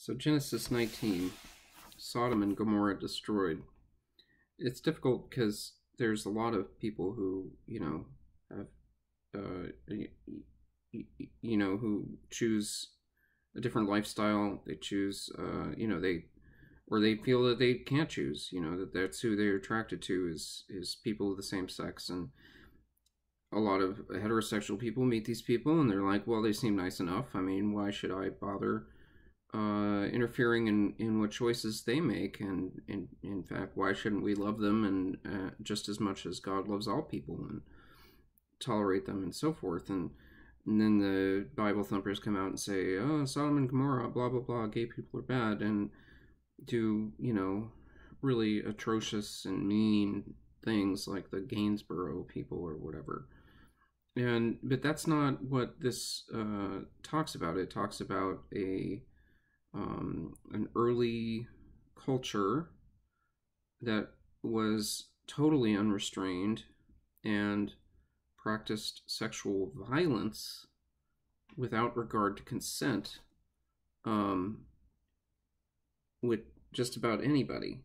So Genesis 19, Sodom and Gomorrah destroyed. It's difficult because there's a lot of people who, have, who choose a different lifestyle. They choose, they feel that they can't choose, that that's who they're attracted to is people of the same sex. And a lot of heterosexual people meet these people and they're like, well, they seem nice enough. I mean, why should I bother interfering in what choices they make? And in fact, why shouldn't we love them and just as much as God loves all people and tolerate them and so forth? And then the Bible thumpers come out and say, oh, Sodom and Gomorrah, blah, blah, blah, gay people are bad, and do, really atrocious and mean things like the Gainsborough people or whatever. But that's not what this talks about. It talks about an early culture that was totally unrestrained and practiced sexual violence without regard to consent with just about anybody.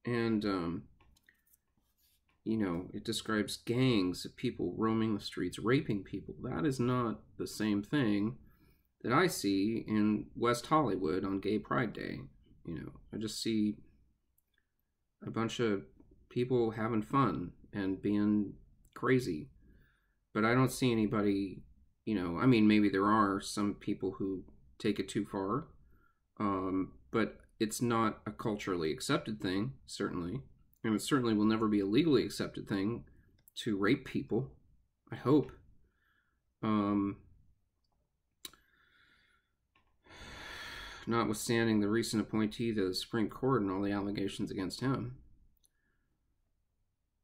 And it describes gangs of people roaming the streets, raping people. That is not the same thing that I see in West Hollywood on Gay Pride Day. I just see a bunch of people having fun and being crazy. But I don't see anybody, maybe there are some people who take it too far. But it's not a culturally accepted thing, certainly. And it certainly will never be a legally accepted thing to rape people, I hope. Notwithstanding the recent appointee to the Supreme Court and all the allegations against him,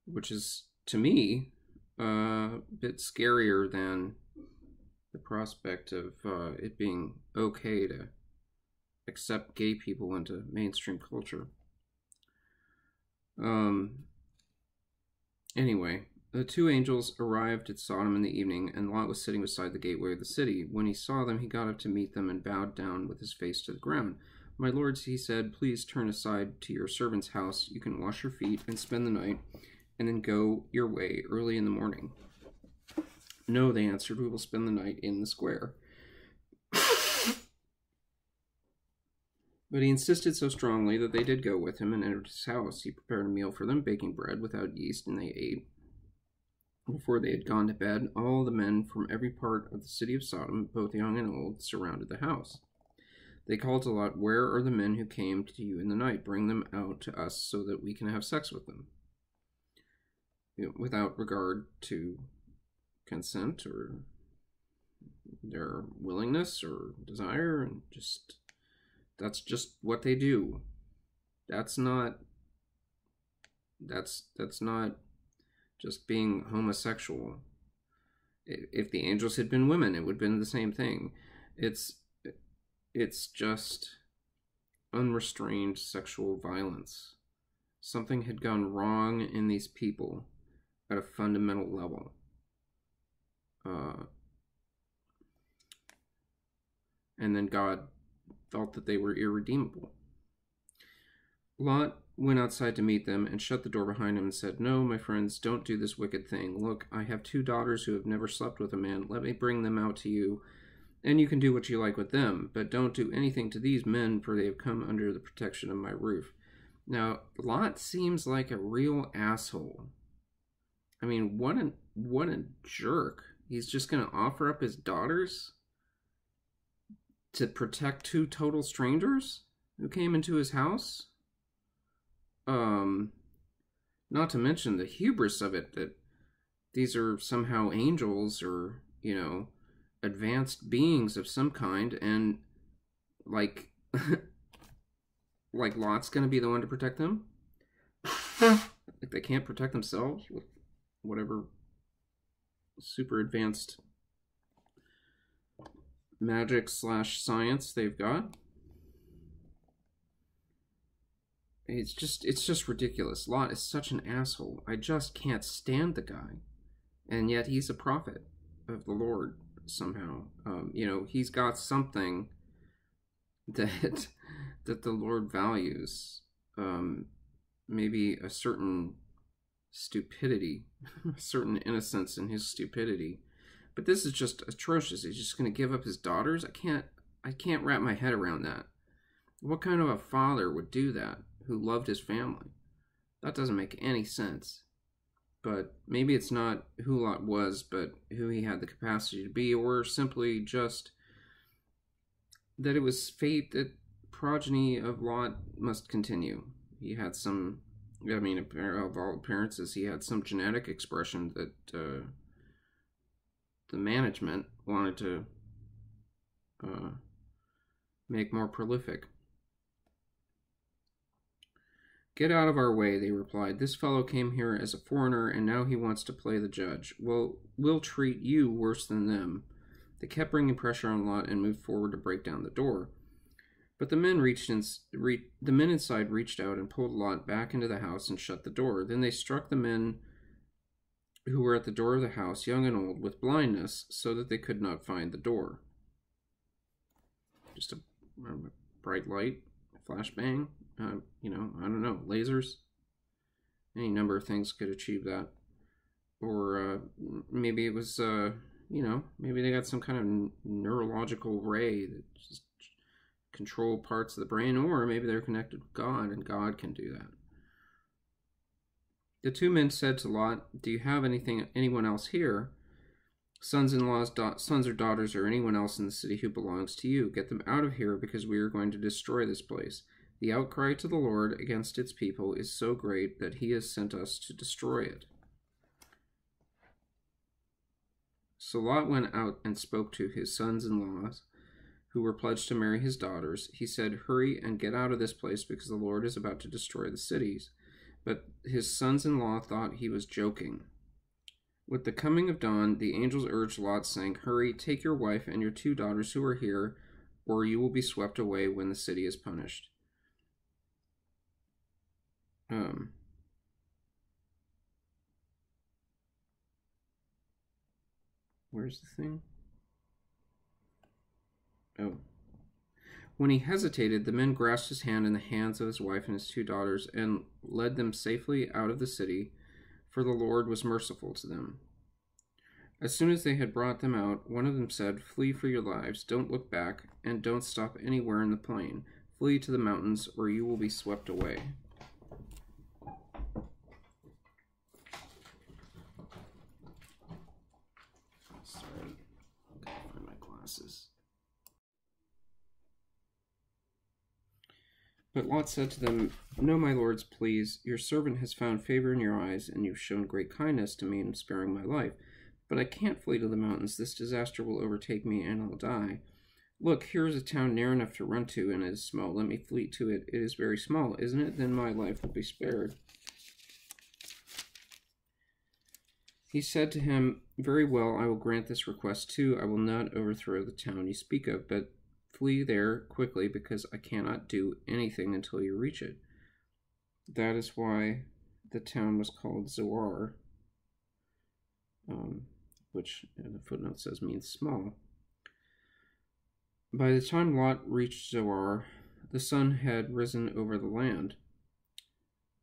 which is, to me, a bit scarier than the prospect of it being okay to accept gay people into mainstream culture. Anyway, the two angels arrived at Sodom in the evening, and Lot was sitting beside the gateway of the city. When he saw them, he got up to meet them and bowed down with his face to the ground. My lords, he said, please turn aside to your servant's house. You can wash your feet and spend the night, and then go your way early in the morning. No, they answered, we will spend the night in the square. But he insisted so strongly that they did go with him and entered his house. He prepared a meal for them, baking bread without yeast, and they ate. Before they had gone to bed, all the men from every part of the city of Sodom, both young and old, surrounded the house. They called to Lot, where are the men who came to you in the night? Bring them out to us so that we can have sex with them. Without regard to consent or their willingness or desire, and that's just what they do. That's not just being homosexual. If the angels had been women, it would have been the same thing. It's just unrestrained sexual violence. Something had gone wrong in these people at a fundamental level. And then God felt that they were irredeemable. Lot went outside to meet them and shut the door behind him and said, no, my friends, don't do this wicked thing. Look, I have 2 daughters who have never slept with a man. Let me bring them out to you, and you can do what you like with them. But don't do anything to these men, for they have come under the protection of my roof. Now, Lot seems like a real asshole. I mean, what a jerk. He's just going to offer up his daughters to protect 2 total strangers who came into his house? Not to mention the hubris of it, that these are somehow angels or, advanced beings of some kind, and like Lot's gonna be the one to protect them? Like they can't protect themselves with whatever super advanced magic / science they've got. It's just ridiculous. Lot is such an asshole. I just can't stand the guy. And yet he's a prophet of the Lord somehow. He's got something that that the Lord values. Maybe a certain stupidity, a certain innocence in his stupidity. But this is just atrocious. He's just going to give up his daughters? I can't wrap my head around that. What kind of a father would do that who loved his family? That doesn't make any sense. But maybe it's not who Lot was, but who he had the capacity to be, or simply just that it was fate that progeny of Lot must continue. He had some, I mean, of all appearances, he had some genetic expression that the management wanted to make more prolific. Get out of our way, they replied. This fellow came here as a foreigner, and now he wants to play the judge. Well, we'll treat you worse than them. They kept bringing pressure on Lot and moved forward to break down the door. But the men inside reached out and pulled Lot back into the house and shut the door. Then they struck the men who were at the door of the house, young and old, with blindness, so that they could not find the door. Just a bright light, flashbang. I don't know, lasers. Any number of things could achieve that. Or maybe it was, maybe they got some kind of neurological ray that just control parts of the brain, or maybe they're connected with God, and God can do that. The two men said to Lot, do you have anyone else here? Sons-in-laws, sons or daughters, or anyone else in the city who belongs to you. Get them out of here, because we are going to destroy this place. The outcry to the Lord against its people is so great that he has sent us to destroy it. So Lot went out and spoke to his sons-in-laws, who were pledged to marry his daughters. He said, hurry and get out of this place, because the Lord is about to destroy the cities. But his sons-in-law thought he was joking. With the coming of dawn, the angels urged Lot, saying, hurry, take your wife and your 2 daughters who are here, or you will be swept away when the city is punished. Where's the thing? Oh. When he hesitated, the men grasped his hand and the hands of his wife and his 2 daughters and led them safely out of the city, for the Lord was merciful to them. As soon as they had brought them out, one of them said, flee for your lives, don't look back, and don't stop anywhere in the plain. Flee to the mountains, or you will be swept away. Sorry, I gotta find my glasses. But Lot said to them, no, my lords, please. Your servant has found favor in your eyes, and you've shown great kindness to me in sparing my life. But I can't flee to the mountains. This disaster will overtake me, and I'll die. Look, here is a town near enough to run to, and it is small. Let me flee to it. It is very small, isn't it? Then my life will be spared. He said to him, very well, I will grant this request too. I will not overthrow the town you speak of, but flee there quickly, because I cannot do anything until you reach it. That is why the town was called Zoar, which the footnote says means small. By the time Lot reached Zoar, the sun had risen over the land.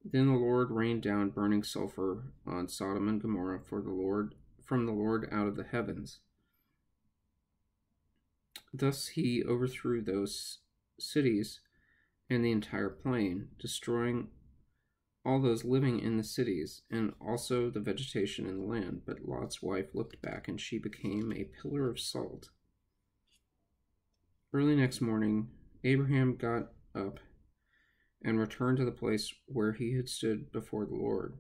Then the Lord rained down burning sulfur on Sodom and Gomorrah from the Lord out of the heavens. Thus he overthrew those cities and the entire plain, destroying all those living in the cities, and also the vegetation in the land. But Lot's wife looked back, and she became a pillar of salt. Early next morning, Abraham got up and returned to the place where he had stood before the Lord.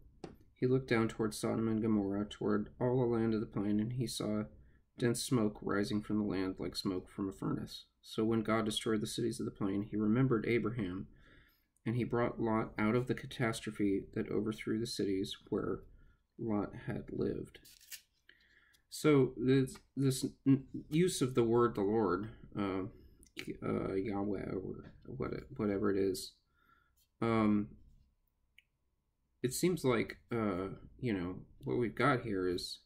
He looked down toward Sodom and Gomorrah, toward all the land of the plain, and he saw dense smoke rising from the land like smoke from a furnace. So when God destroyed the cities of the plain, he remembered Abraham, and he brought Lot out of the catastrophe that overthrew the cities where Lot had lived. So this use of the word the Lord, Yahweh, or whatever it is, it seems like what we've got here is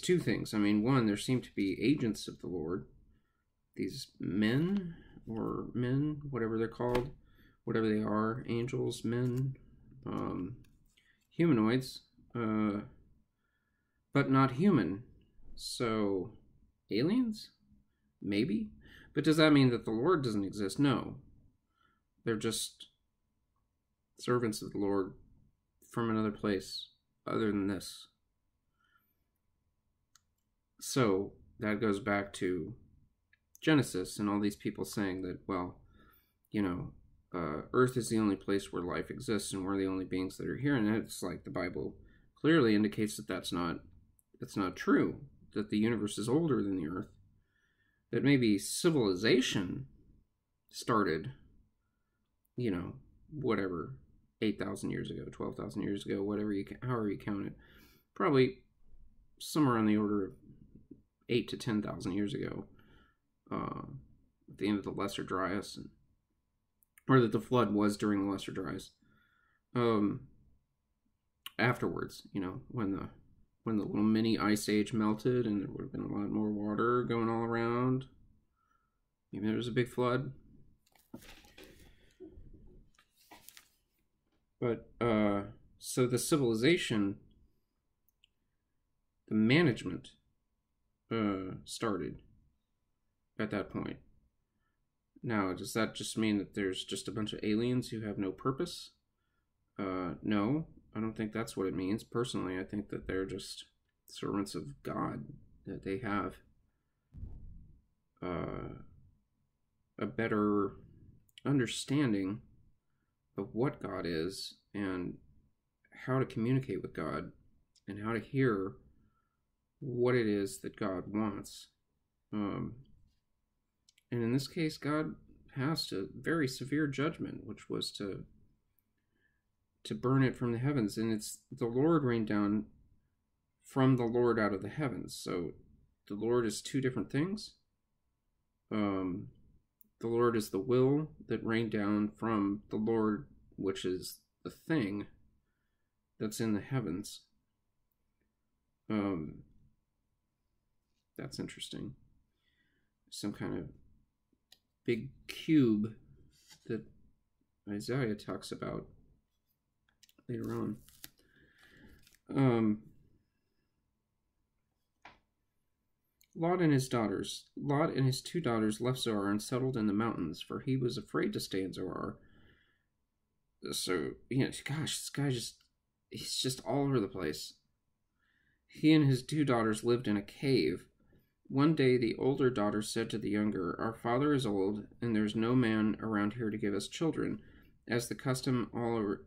2 things. I mean, one, there seem to be agents of the Lord, these men, or men, whatever they're called, whatever they are, angels, men, humanoids, but not human. So, aliens? Maybe? But does that mean that the Lord doesn't exist? No. They're just servants of the Lord from another place other than this. So, that goes back to Genesis and all these people saying that, well, Earth is the only place where life exists and we're the only beings that are here. And it's like the Bible clearly indicates that that's not true, that the universe is older than the Earth, that maybe civilization started, whatever, 8,000 years ago, 12,000 years ago, however you count it, probably somewhere on the order of 8 to 10,000 years ago, at the end of the Lesser Dryas, or that the flood was during the Lesser Dryas. Afterwards, when the little mini ice age melted and there would have been a lot more water going all around, maybe there was a big flood. But so the civilization, the management started at that point. Now, does that just mean that there's just a bunch of aliens who have no purpose? No, I don't think that's what it means. Personally, I think that they're just servants of God, that they have a better understanding of what God is and how to communicate with God and how to hear what it is that God wants. And in this case, God passed a very severe judgment, which was to burn it from the heavens. And it's the Lord rained down from the Lord out of the heavens. So the Lord is two different things. The Lord is the will that rained down from the Lord, which is the thing that's in the heavens. That's interesting. Some kind of big cube that Isaiah talks about later on. Lot and his two daughters left Zoar and settled in the mountains, for he was afraid to stay in Zoar. So, gosh, this guy he's just all over the place. He and his two daughters lived in a cave. One day the older daughter said to the younger, "Our father is old, and there's no man around here to give us children, as is the custom all over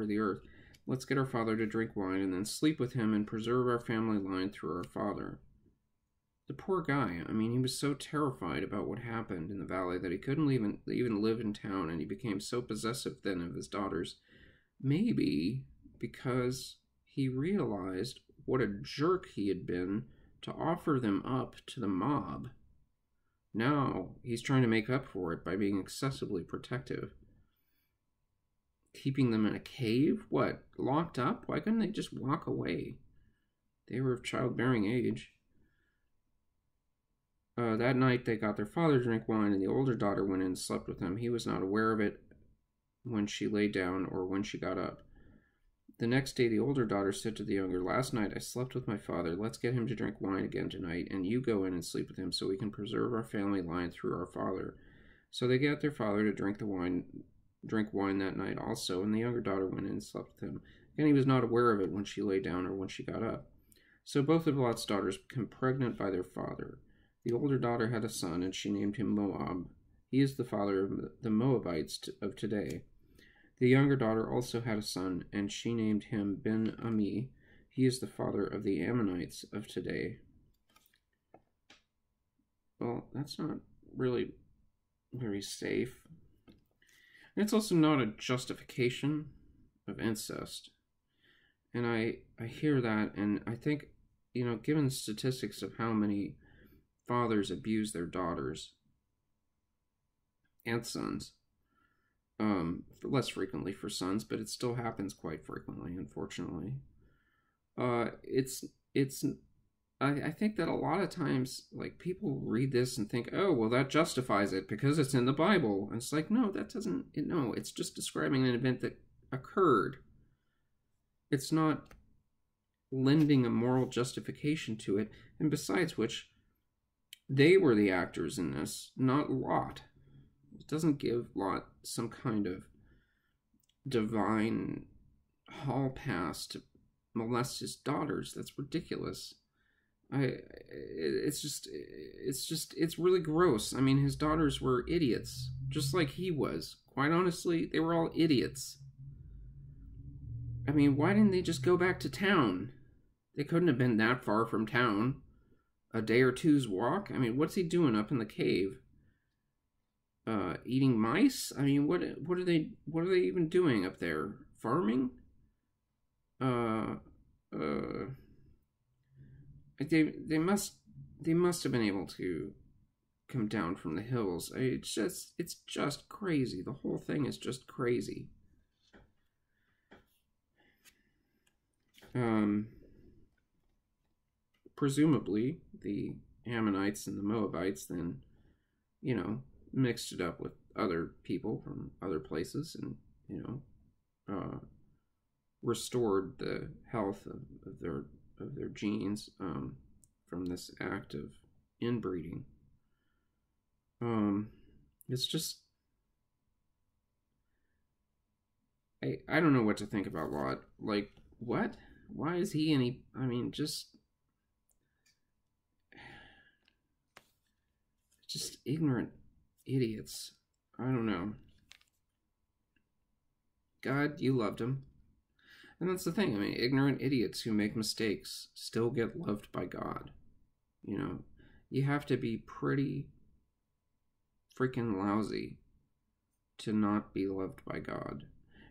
the earth. Let's get our father to drink wine and then sleep with him and preserve our family line through our father." The poor guy, he was so terrified about what happened in the valley that he couldn't even live in town, and he became so possessive then of his daughters. Maybe because he realized what a jerk he had been to offer them up to the mob. Now he's trying to make up for it by being excessively protective. Keeping them in a cave? What? Locked up? Why couldn't they just walk away? They were of childbearing age. That night they got their father to drink wine, and the older daughter went in and slept with him. He was not aware of it when she lay down or when she got up. The next day the older daughter said to the younger, "Last night I slept with my father. Let's get him to drink wine again tonight, and you go in and sleep with him so we can preserve our family line through our father." So they got their father to drink wine that night also, and the younger daughter went in and slept with him. And he was not aware of it when she lay down or when she got up. So both of Lot's daughters became pregnant by their father. The older daughter had a son, and she named him Moab. He is the father of the Moabites of today. The younger daughter also had a son, and she named him Ben-Ami. He is the father of the Ammonites of today. Well, that's not really very safe. And it's also not a justification of incest. And I hear that, and I think, given the statistics of how many fathers abuse their daughters and sons, less frequently for sons, but it still happens quite frequently, unfortunately. It's I think that a lot of times, like, people read this and think, oh, well, that justifies it because it's in the Bible. And it's like, no, that doesn't, no, it's just describing an event that occurred. It's not lending a moral justification to it. And besides which, they were the actors in this, not Lot. It doesn't give Lot some kind of divine hall pass to molest his daughters. That's ridiculous. It's really gross. I mean, his daughters were idiots, just like he was. Quite honestly, they were all idiots. I mean, why didn't they just go back to town? They couldn't have been that far from town. A day or two's walk? I mean, what's he doing up in the cave? Eating mice? I mean, what are they even doing up there? Farming? They must have been able to come down from the hills. It's just crazy. The whole thing is just crazy. Presumably the Ammonites and the Moabites then, mixed it up with other people from other places and, restored the health of their genes from this act of inbreeding. It's just, I don't know what to think about Lot. Like, what? Why is he any? I mean, just ignorant idiots. I don't know. God, you loved him. And that's the thing. I mean, ignorant idiots who make mistakes still get loved by God. You have to be pretty freaking lousy to not be loved by God.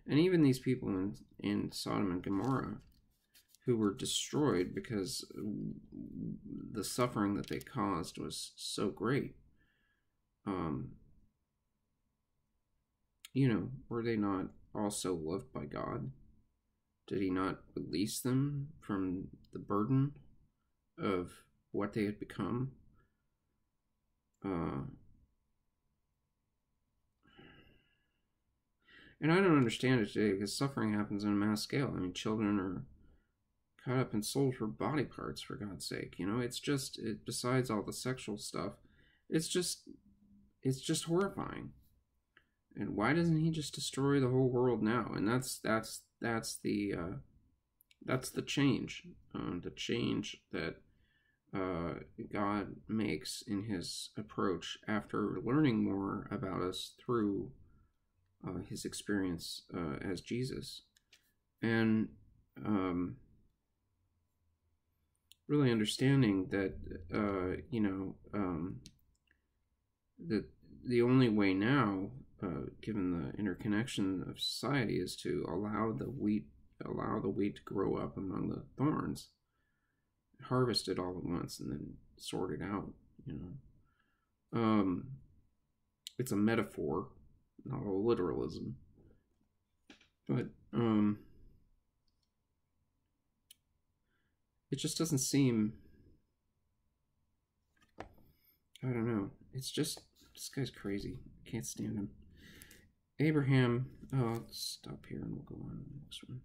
And even these people in Sodom and Gomorrah who were destroyed because the suffering that they caused was so great. Were they not also loved by God? Did he not release them from the burden of what they had become? And I don't understand it today because suffering happens on a mass scale. I mean, children are cut up and sold for body parts, for God's sake. It's just, besides all the sexual stuff, it's just horrifying. And why doesn't he just destroy the whole world now? And that's the change, the change that God makes in his approach after learning more about us through his experience as Jesus, and really understanding that that the only way now, given the interconnection of society, is to allow the wheat to grow up among the thorns, harvest it all at once, and then sort it out. It's a metaphor, not a literalism, but it just doesn't seem. I don't know. It's just, this guy's crazy. I can't stand him. Abraham. Oh, I'll stop here and we'll go on to the next one.